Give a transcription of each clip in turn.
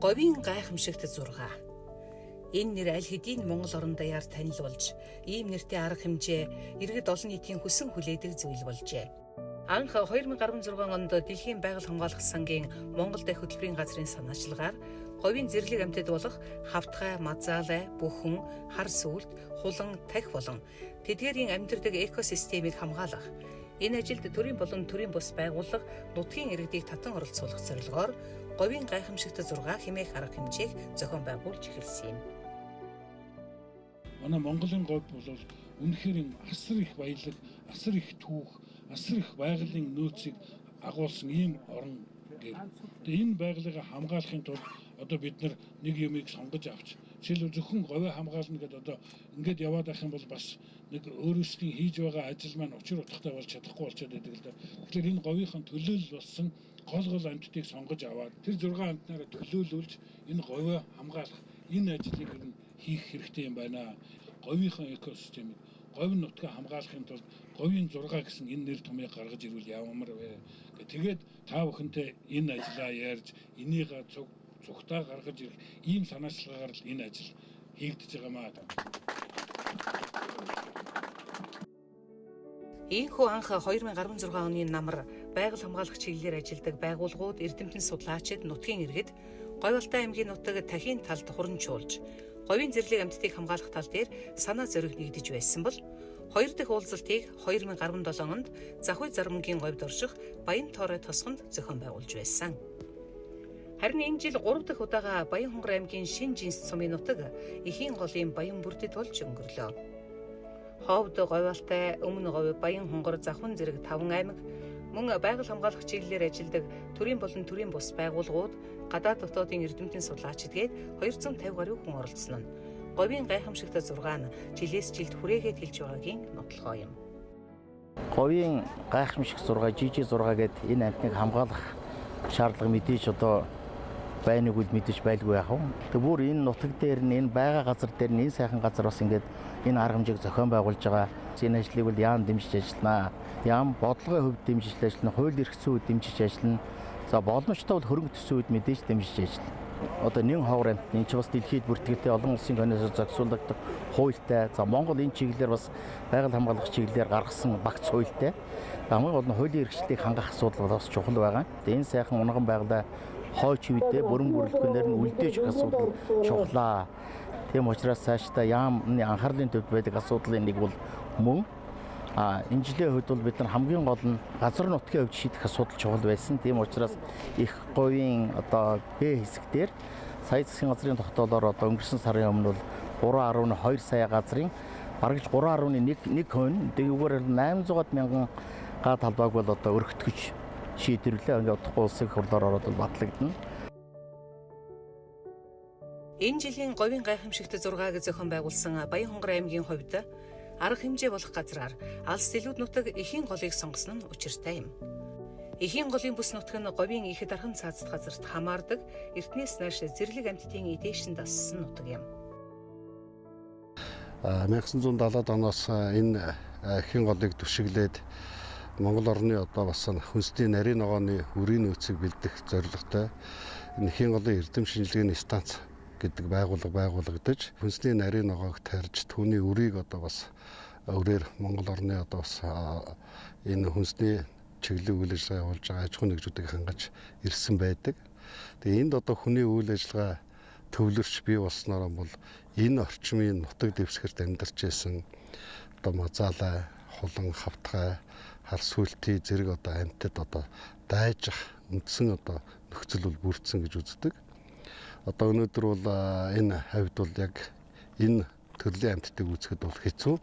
Говийн гайхамшигт зураг. Энэ нэр аль хэдийн Монгол орон даяар танил болж, ийм нэртэй арга хэмжээ иргэд олон нийтийн хүсэн хүлээдэг зүйл болжээ. Анх 2016 онд Дэлхийн байгаль хамгаалах сангийн Монгол дахь хөтөлбөрийн газрын санаачлагаар говийн зэрлэг амьтад болох хавтгай, мазаалай, бүхэн, хар сүлд, хулан, тахь болон тэдгээрийн амьдардаг экосистемийг хамгаалах. Энэ ажилд төрийн болон төрийн бус байгууллага нутгийн иргэдийг татан оролцуулах зорилгоор говийн гайхамшигт 6 хэмээх арга хэмжээг зохион байгуулж эхэлсэн юм. Манай Монголын говь бол үнэхээр асар их баялаг, асар их түүх, асар их байгалийн нөөцийг агуулсан ийм орн дээр. Тэгээ энэ байгалыг хамгаалахын тулд одоо бид нэг юмыг сонгож авч жишээлбэл зөвхөн говь хамгаална гэдээ одоо ингээд яваад байх юм бол бас нэг өөрөөсөө хийж байгаа ажил маань учир утгатай болж чадахгүй болчиход байдаг л да. Тэгэхээр энэ говийн төлөөлөл болсон гол амьтдыг сонгож аваад тэр 6 амьтнаараа төлөөлүүлж энэ говь хамгаалах энэ ажлыг хийх хэрэгтэй юм байна. Говийн экосистемийг говь нутгаа хамгаалахын тулд говийн 6 гэсэн энэ нэр томьёог гаргаж ирвэл ямар вэ? Тэгээд та бүхэнтэй энэ ажлаа ярьж энийг цугтаа гаргаж ирэх ийм санаачлагаар л энэ ажил хийгдэж байгаамаа. Ийхүү анх 2016 оны намар байгаль хамгаалах чиглэлээр ажилладаг байгууллагууд, эрдэмтэн судлаачид, нутгийн иргэд Говьалтай аймгийн нутаг Тахийн талд хуранчуулж говийн зэрлэг амьтдыг хамгаалах тал дээр санаа зориг нэгдэж байсан бол 2 дахь уулзалтыг 2017 онд Захуй Зарамгийн говьд орших Баян Тоорой тосгонд зохион байгуулж байсан. Харин энэ жил 3 дахь удаага Баян Хонгор аймгийн Шин Жинс цумын нутаг Эхийн голын Баян бүрдэд болж өнгөрлөө. Ховд Говьалтай, Өмнө Говь, Баян Хонгор, Захун зэрэг 5 аймаг мөн байгаль хамгаалах чиглэлээр ажилладаг төрийн болон төрийн бус байгууллагууд, гадаад дотоодын эрдэмтэн судлаачидгээд 250 гаруй хүн оролцсон нь говийн гайхамшигт 6 нь жилээс жилд хүрээгээд хэлж байгаагийн нотлохоо юм. Говийн гайхамшиг 6, жижиг 6 гэд энэ амьтныг хамгаалах шаардлага мэдээж одоо байныг үл мэдээж байлгүй яах вэ? Тэгээ бүр энэ нутаг дээр нь энэ байгаа газар дээр нь энэ сайхан газар бас ингээд энэ арга хэмжээг зохион байгуулж байгаа. Энэ ажлыг бол яам дэмжиж ажиллана. Яам бодлогын хувьд дэмжиж ажиллана, хууль эрх зүйн хувьд дэмжиж ажиллана. За боломжтой бол хөрөнгө төсвийн хувьд мэдээж дэмжиж ажиллана. Одоо нэн ховор амьтны энэ ч бас дэлхийд бүртгэгдээ олон улсын комиссаар зохицуулагдах хуультай. За Монгол энэ чиглэлээр бас байгаль хамгаалах чиглэлээр гаргасан багц хуультай. Хамгийн гол нь хуулийн эрхчлэлийг хангах асуудал бас чухал байгаа. Энэ сайхан унган байгалаа хойч үедээ бүрэн бүрэлдэхүүнээр нь үлдээж өгөх асуудал чухлаа. Тийм учраас цаашдаа яамны анхаарлын төвд байдаг асуудлын нэг бол мөн энэ жилийн хувьд бол бид нар хамгийн гол нь газар нутгийн хувьд шийдэх асуудал чухал байсан. Тийм учраас их говийн одоо Б хэсгээр сая засгийн газрын тогтоолоор одоо өнгөрсөн сарын өмнө бол 3.2 сая газрын бараг 3.1 хүн дээгүүрээр 800 мянган га талбайг бол одоо өргөтгөж шийдвэрлээ. Ингээд удахгүй улсын хурлаар ороод батлагдана. Энэ жилийн говийн гайхамшигт 6-г зохион байгуулсан Баян Хонгор аймгийн хувьд арга хэмжээ болох газраар алс дэлгүүд нутаг Эхийн голыг сонгосон нь учиртай юм. Эхийн голын бүс нутаг нь говийн их дархан цаазд газарт хамаардаг, эртнээс нааш зэрлэг амьтдын эдээшин дассан нутаг юм. 1970-аад оноос энэ Эхийн голыг түшиглээд Монгол орны одоо бас хүнсний нарийн ногооны үрийн нөөцийг бэлдэх зорилготой энэ Эхийн голын эрдэм шинжилгээний станц гэдэг байгууллага байгуулагдаж хүнсний нарийн ногоог тарьж түүний үрийг одоо бас өрөөр Монгол орны одоо бас энэ хүнсний чиглэлийн үйл ажиллагаа явуулж байгаа аж ахуйн нэгжүүдийг хангаж ирсэн байдаг. Тэгээ энд одоо хүний үйл ажиллагаа төвлөрч бий болсноор бол энэ орчмын нутаг дэвсгэрт амьдарч байсан одоо мазаалай, хулан, хавтгай, хар сүлтий зэрэг одоо амьтад одоо дайжих үндсэн одоо нөхцөл бол бүрдсэн гэж үздэг. Одоо өнөөдөр бол энэ хавьд бол яг энэ төрлийн амьтдыг үүсгэхэд бол хэцүү.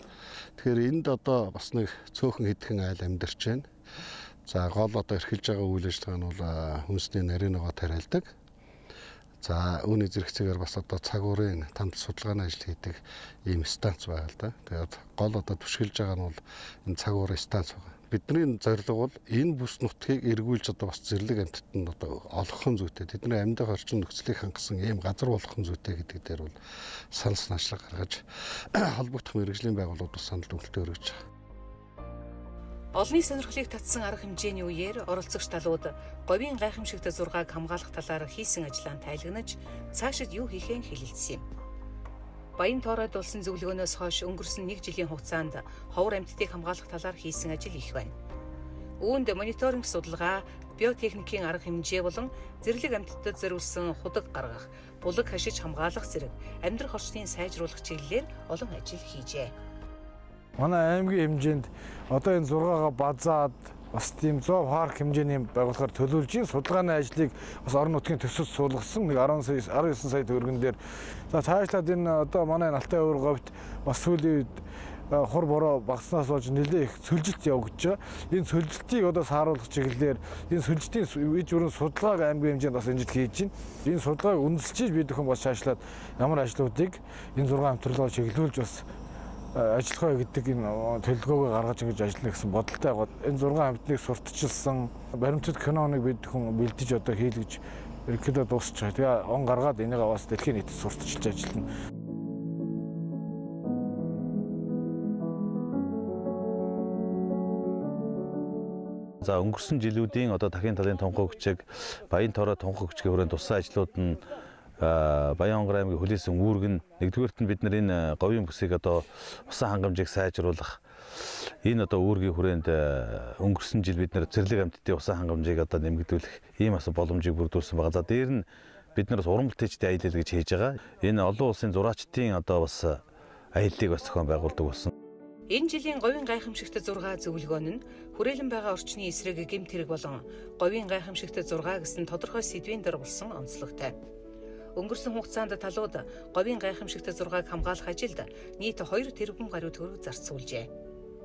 Тэгэхээр энд одоо бас нэг цөөхөн хэдхэн айл амьдарч байна. За гол одоо эрхэлж байгаа үйл ажиллагаа нь бол хүнсний нарийн ногоо тариалдаг. За үүний зэрэгцээгээр бас одоо цаг уурын тамд судалгааны ажил хийдэг ийм станц байгаа л да. Тэгээд гол одоо түшгэлж байгаа нь бол энэ цаг уурын станц байгаа. Бидний зорилго бол энэ бүс нутгийг эргүүлж одоо бас зэрлэг амьтдад одоо олгохын зүйтэй тэдний амьдах орчин нөхцөлийг хангасан ийм газар болгохын зүйтэй гэдэг дээр бол санал санаачлага гаргаж холбогдох мэргэжлийн байгууллагууд бас санал дүгнэлтээ өргөж байгаа. Олонний сонирхлыг татсан арга хэмжээний үеэр оролцогч талууд говийн гайхамшигт зургааг хамгаалах талаар хийсэн ажлаа тайлагнаж цаашид юу хийхээ хэлэлцсэн юм. Баян тооройд болсон зөвлөгөөнөөс хойш өнгөрсөн 1 жилийн хугацаанд ховор амьтдыг хамгаалах талаар хийсэн ажил их байна. Үүнд мониторинг судалгаа, биотехникийн арга хэмжээ болон зэрлэг амьтдад зориулсан худаг гаргах, булаг хашиж хамгаалах зэрэг амьдрах орчныг сайжруулах чиглэлээр олон ажил хийжээ. Манай аймгийн хэмжээнд одоо энэ 6-га базаад бас тийм 100 парк хэмжээний байгуулахаар төлөвлөж судалгааны ажлыг бас орон нутгийн төсөлд суулгасан нэг 19 сая төгрөгөн дээр. За цаашлаад энэ одоо манай Алтай өвөр говьт бас сүүлийн үед хур бороо багаснаас болж нэлээд их сөлжилт явагдаж байгаа. Энэ сөлжилтийг одоо сааруулах чиглэлээр энэ сөлжилтийн үе бүрэн судалгааг аймгийн хэмжээнд бас энэ жил хийж байна. Энэ судалгааг үндэслэж бид бүхэн бас цаашлаад ямар ажлуудыг энэ 6 хамтлагаар чиглүүлж бас ажиллахаа гэдэг энэ төлөвлөгөөгөө гаргаж ингэж ажиллана гэсэн бодолтой байгаа. Энэ 6 амьтныг сурталчилсан баримтат киноныг бид хүн бэлдэж одоо хийлгэж ерөнхийдөө дуусч байгаа. Тэгээ он гаргаад энийг бас дэлхийн нийтэд сурталчилж ажиллана. За өнгөрсөн жилүүдийн одоо дахин талын тунхаг хүчиг, баян тоорой тунхаг хүчгийн хүрээнд туссан ажлууд нь Баян-Онгор аймгийн Хүлээсэн үүрэг нь нэгдүгээрт нь бид нар энэ говийн бүсийг одоо усан хангамжийг сайжруулах энэ одоо үүргийн хүрээнд өнгөрсөн жил бид нар зэрлэг амьтдын усан хангамжийг одоо нэмэгдүүлэх ийм асуу боломжийг бүрдүүлсэн байгаа. За дээр нь бид нар бас уран бүтээлчдийн аялал гэж хийж байгаа. Энэ олон улсын зураачдын одоо бас аяллыг бас зохион байгуулдаг болсон. Энэ жилийн говийн гайхамшигт 6 зөвлөгөөн нь хүрээлэн байгаа орчны эсрэг гэмт хэрэг болон говийн гайхамшигт 6 гэсэн тодорхой сэдвийн дор болсон онцлогтой. Өнгөрсөн хугацаанд талууд говийн гайхамшигт 6-г хамгаалах ажилд нийт 2 тэрбум гаруй төгрөг зарцуулжээ.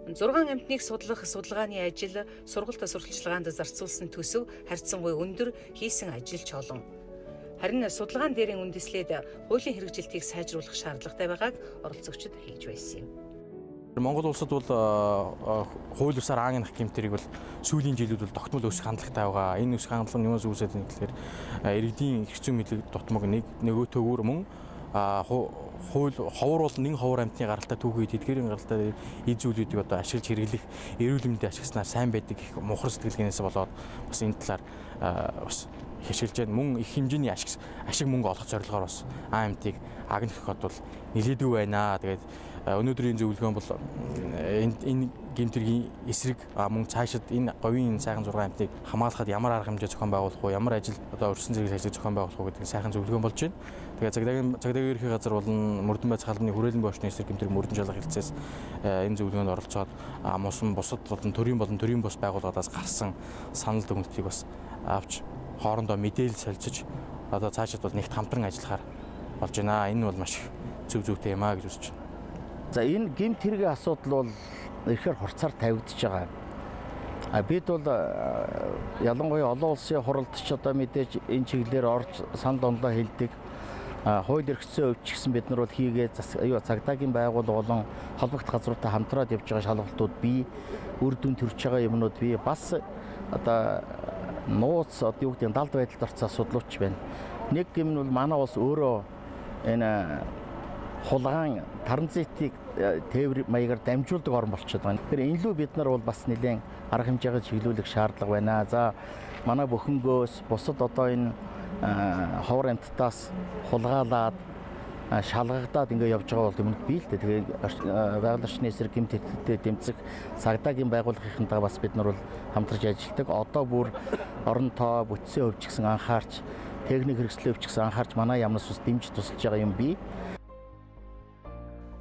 6 амьтныг судлах судалгааны ажил сургалт сурталчилгаанд зарцуулсан төсөв харьцангуй өндөр, хийсэн ажил ч олон. Харин судалгаан дээрийн үндэслээд хуулийн хэрэгжилтийг сайжруулах шаардлагатай байгааг оролцогчид хэлж байсан юм. Монгол улсад бол хууль ёсоор аангийнх гэмтэрийг бол сүүлийн жилүүд бол тогтмол өсөх хандлагатай байгаа. Энэ өсөх хандлага нь юунаас үүсээд байна гэхээр иргэдийн эрх зүйн мэдлэг дутмаг нөгөөтэйгүүр мөн хууль ховор бол нэг ховор амьтны гаралтай түүхийд эдгээрийн гаралтай эд зүйлүүдийг одоо ашиглаж хэрэглэх эрүүл мэндэд ашигласнаар сайн байдаг их мухар сэтгэлгээнээс болоод бас энэ талаар бас хишгэлж байна. Мөн их хэмжээний ашиг мөнгө олох зорилгоор бас амьтыг агнахад бол нэлээдгүй байна. Тэгээд өнөөдрийн зөвлөгөөн бол энэ гэмтэргийн эсрэг мөн цаашид энэ говийн сайхан 6 амьтныг хамгаалахад ямар арга хэмжээ зохион байгуулах уу, ямар ажил одоо өрсөн зэрэг ажлыг зохион байгуулах уу гэдэг сайхан зөвлөгөөн болж байна. Тэгээд цагдаагийн ерхий газар болон Мөрдөн байцаах албаны хүрээлэн бошны эсрэг гэмтэрэг Мөрдөн жалгах хэлцээс энэ зөвлөгөөнд оролцоод мусан бусад болон төрийн бус байгууллагаас гарсан санал дүгнэлтийг бас авч хоорондоо мэдээлэл солилцож одоо цаашид бол нэгт хамтран ажиллахаар болж байна. Энэ бол маш зүйтэй юм аа гэж үзэж байна. За энэ гэмт хэргийн асуудал бол ихээр хурцаар тавигдж байгаа. Бид бол ялангуяа олон улсын хуралдч одоо мэдээж энэ чиглэлээр орж санал онлоо хэлдэг. Хууль эрх зүйн өвч гэсэн бид нар бол хийгээд цагдаагийн байгууллага болон холбогд газруудтай хамтраад явж байгаа шалгалтууд бий, үр дүн төрж байгаа юмнууд бий. Бас одоо нууц одоо юу гэдэг далд байдалд орсон асуудлууд байна. Нэг юм нь бол манай улс өөрөө энэ хулгаан транзитыг тээвэр маягаар дамжуулдаг орн болчиход байна. Тэгэхээр энэ лүү бид нар бол бас нэлээд арга хэмжээгээ чиглүүлэх шаардлага байна. За манай бөхөнгөөс бусад одоо энэ ховор амьтдаас хулгаалаад шалгагдаад ингэ явж байгаа бол юмд бий л дээ. Тэгээд байгаль орчны эсрэг гэмт хэрэгтэд дэмжих цагдаагийн байгууллагынхантайгаа бас бид нар бол хамтарч ажилладаг. Одоо бүр орон тоо бүтцийн хувьч гэсэн анхаарч, техник хэрэгслийн хувьч гэсэн анхаарч манай яамнаас ус дэмжиж тусалж байгаа юм бий.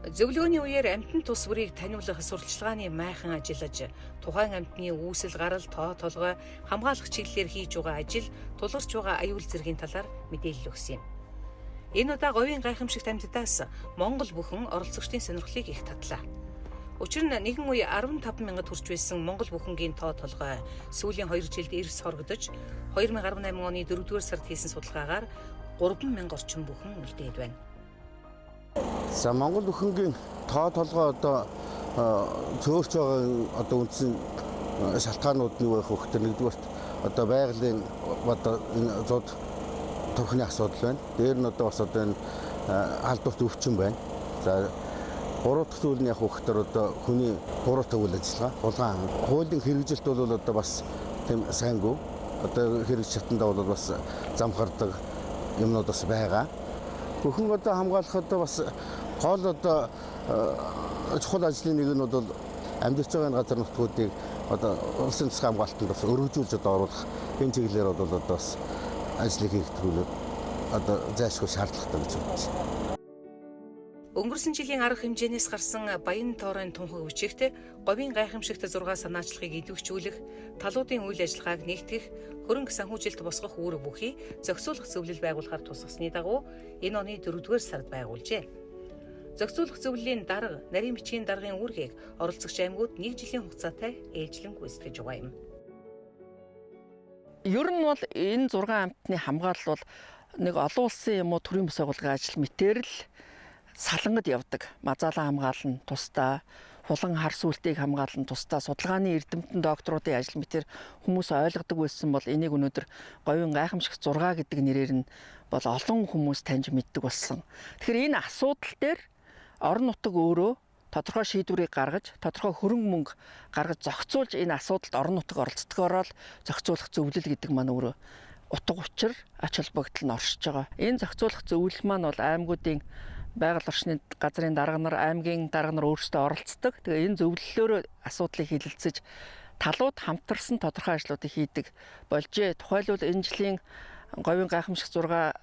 Зөвлөгөөний үеэр амьтан тус бүрийг таниулах сурталчилгааны майхан ажиллаж, тухайн амьтны үүсэл гарал, тоо толгой хамгаалах чиглэлээр хийж байгаа ажил, тулгарч байгаа аюул зэргийн талаар мэдээлэл өгсөн юм. Энэ удаа говийн гайхамшигт амьтдаас Монгол бүхэн оролцогчдын сонирхлыг их татлаа. Учир нь нэгэн үе 15 мянгад хүрч байсан Монгол бүхэнгийн тоо толгой сүүлийн 2 жилд эрс хоргодож 2018 оны 4-р сард хийсэн судалгаагаар 3000 орчим бүхэн үлдээд байна. За Монгол бүхэнгийн тоо толгой одоо цөөрч байгаа одоо үндсэн шалтгаанууд нь юу байх вэ гэхээр нэгдүгээрт одоо байгалийн одоо энэ зууд турхны асуудал байна. Дээр нь одоо бас одоо энэ халдварт өвчин байна. За Гурав дахь зүйл нь яг хөөхтөр одоо хүний гурвата үйл ажиллагаа улгаан хуулийн хэрэгжилт бол одоо бас тийм сайнгүй. Одоо хэрэгж чадсандаа бол бас замхардаг юмнууд бас байгаа. Бүхэн одоо хамгаалахад бас гол одоо чухал ажлын нэг нь бол амьдарч байгаа газар нутгуудыг одоо улсын засгийн хамгаалтанд бас өргөжүүлж одоо оруулах энэ чиглэлээр бол одоо бас ажлыг хийгдүүлэх одоо зайлшгүй шаардлагатай гэж бодож байна. Өнгөрсөн жилийн арга хэмжээнээс гарсан Баян тоорын тунхаг бичигт говийн гайхамшигт 6 санаачлагыг идэвхжүүлэх, талуудын үйл ажиллагааг нэгтгэх, хөрөнгө санхүүжилт босгох үүрэг бүхий зохицуулах зөвлөл байгуулахаар тусгасны дагуу энэ оны 4-р сард байгуулжээ. Зохицуулах зөвлөлийн дарга, нарийн бичгийн даргын үүргийг оролцогч аймагуд 1 жилийн хугацаатай ээлжлэн гүйцэтгэж байгаа юм. Ер нь бол энэ 6 амьтны хамгаалал бол нэг олон улсын юм уу төрийн бас байгууллагын ажил мэтээр л салангад явдаг. Мазаалан хамгаална тусдаа, хулан хар сүлтийг хамгаална тусдаа, судалгааны эрдэмтэн докторуудын ажил мэтээр хүмүүс ойлгодог байсан бол энийг өнөөдөр говийн гайхамшигт 6 гэдэг нэрээр нь бол олон хүмүүс таньж мэддэг болсон. Тэгэхээр энэ асуудал дээр орон нутаг өөрөө тодорхой шийдвэрийг гаргаж, тодорхой хөрөнгө мөнгө гаргаж зохицуулж энэ асуудалд орон нутаг оролцдогоор л зохицуулах зөвлөл гэдэг маань өөрөө утга учир ач холбогдол нь оршиж байгаа. Энэ зохицуулах зөвлөл маань бол аймагуудын байгаль орчны газрын дарга нар, аймгийн дарга нар өөрсдөө оролцдог. Тэгээ энэ зөвлөлөөр асуудлыг хилэлцэж талууд хамтарсан тодорхой ажлуудыг хийдэг болжээ. Тухайлбал энэ жилийн говийн гайхамшигт 6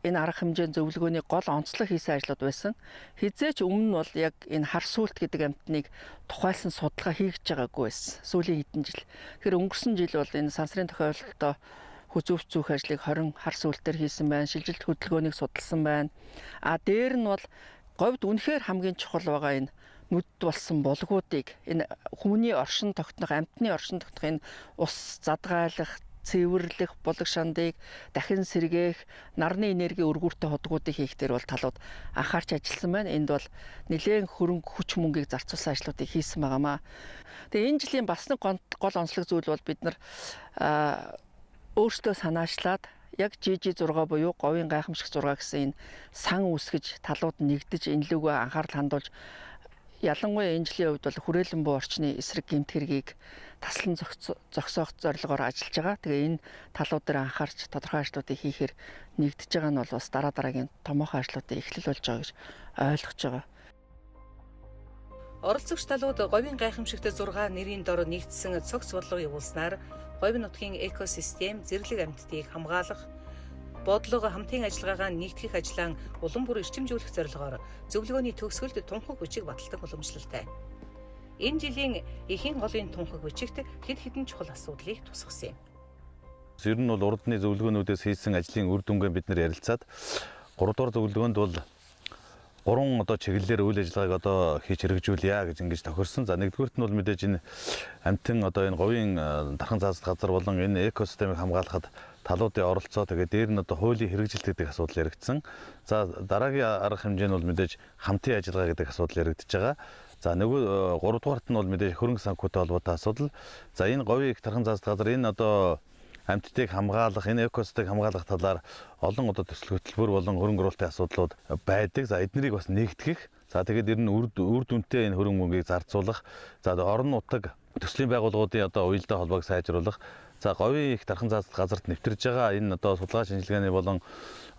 энэ арга хэмжээний зөвлөгөөний гол онцлог хийсэн ажлууд байсан. Хизээч өмнө нь бол яг энэ хар сүлт гэдэг амьтныг тухайлсан судалгаа хийгдэж байгаагүй байсан. Сүүлийн хэдэн жил. Тэгэхээр өнгөрсөн жил бол энэ сансрын тохиолдолд хүзүүвцүүх ажлыг 20 хар сүлтээр хийсэн байна. Шилжилт хөдөлгөөнийг судалсан байна. Дээр нь бол говьд үнэхээр хамгийн чухал байгаа энэ нүд болсон булгуудыг энэ хүмүүний оршин тогтнох, амьтны оршин тогтнох энэ ус задгайлах, цэвэрлэх, булаг шандыг дахин сэргээх, нарны энерги өргүүртэй hodгуудыг хийх дээр бол талууд анхаарч ажилласан байна. Энд бол нэлээд хөрөнгө хүч мөнгийг зарцуулсан ажлуудыг хийсэн байнамаа. Тэгээ энэ жилийн бас нэг гол онцлог зүйл бол бид нар өөрсдөө санаачлаад яг GG6 буюу говийн гайхамшигт 6 гэсэн энэ сан үүсгэж талууд нэгдэж энэ лүгөө анхаарал хандуулж ялангуяа энэ жилийн хувьд бол хүрээлэн буу орчны эсрэг гэмт хэргийг таслан зогсоох зорилгоор ажиллаж байгаа. Тэгээ энэ талууд дээр анхаарч тодорхой ажлуудыг хийхээр нэгдэж байгаа нь бол бас дараагийн томоохон ажлуудын эхлэл болж байгаа гэж ойлгож байгаа. Оролцогч талууд говийн гайхамшигт 6 нэрийн дор нэгдсэн цогц бодлого явуулснаар говийн нутгийн экосистем, зэрлэг амьтдыг хамгаалах, бодлого хамтын ажиллагаагаа нэгтгэх ажлаа улам бүр эрчимжүүлэх зорилгоор зөвлөгөөний төгсгөлд тунхаг бичиг баталдаг уламжлалтай. Энэ жилийн эхийн голын тунхаг бичигт хэд хэдэн чухал асуудлыг тусгасан юм. Ер нь бол урдны зөвлөгөөнүүдээс хийсэн ажлын үр дүнгээ бид нэр ярилцаад 3 дугаар зөвлөгөөнд бол 3 одоо чиглэлээр үйл ажиллагааг одоо хийж хэрэгжүүлье гэж ингэж тохирсон. За нэгдүгüүрт нь бол мэдээж энэ амьтан одоо энэ говийн дархан заасан газар болон энэ экосистемийг хамгаалахад талуудын оролцоо тэгээд дээр нь одоо хуулийн хэрэгжилт гэдэг асуудал яригдсан. За дараагийн арга хэмжээ нь бол мэдээж хамтын ажиллагаа гэдэг асуудал яригдж байгаа. За нөгөө 3 дугаарт нь бол мэдээж хөрөнгө санхүүтэй холбоотой асуудал. За энэ говийн их дархан заасан газар энэ одоо амьтдыг хамгаалах, энэ экосистемыг хамгаалах талаар олон одоо төсөл хөтөлбөр болон хөрөнгө оруулалтын асуудлууд байдаг. За эднэрийг бас нэгтгэх. За тэгээд ер нь үр дүнтэй энэ хөрөнгө мөнгийг зарцуулах. За орон нутаг төслийн байгууллагуудын одоо уялдаа холбоог сайжруулах. За говийн их дархан заасан газарт нэвтэрж байгаа энэ одоо судалгаа шинжилгээний болон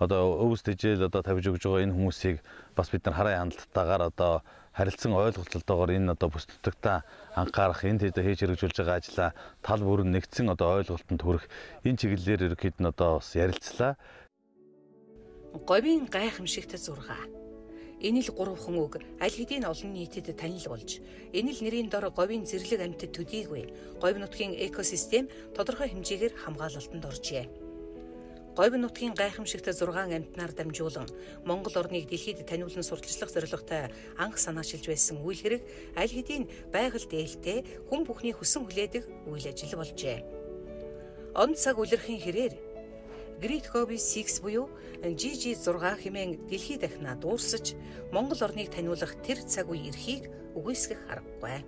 одоо өвс тэжээл одоо тавьж өгж байгаа энэ хүмүүсийг бас бид нар хараа хяналттайгаар одоо харилцан ойлголцолтойгоор энэ одоо бүс нутагтаа анхаарах, энэ тэд хийж хэрэгжүүлж байгаа ажлаа тал бүр нь нэгдсэн одоо ойлголтод хүрэх энэ чиглэлээр ерөөд нь одоо бас ярилцлаа. Говийн гайхамшигт 6. Энэ л 3хан үг аль хэдийн олон нийтэд танил болж, энэ л нэрийн дор говийн зэрлэг амьтад төдийгүй говь нутгийн экосистем тодорхой хэмжээгээр хамгаалалтанд оржээ. Говь нутгийн гайхамшигт 6 амьтнаар дамжуулан Монгол орныг дэлхийд таниулан сурталчлах зорилготой анх санаачилж байсан үйл хэрэг аль хэдийн байгальд ээлтэй хүн бүхний хүсэн хүлээдэг үйл ажил болжээ. Он цаг үлрэхийн хэрээр Great Gobi 6 буюу GG6 хэмээн дэлхий дахинаа дуурсаж Монгол орныг таниулах тэр цаг үе эрхийг үгүйсгэх аргагүй.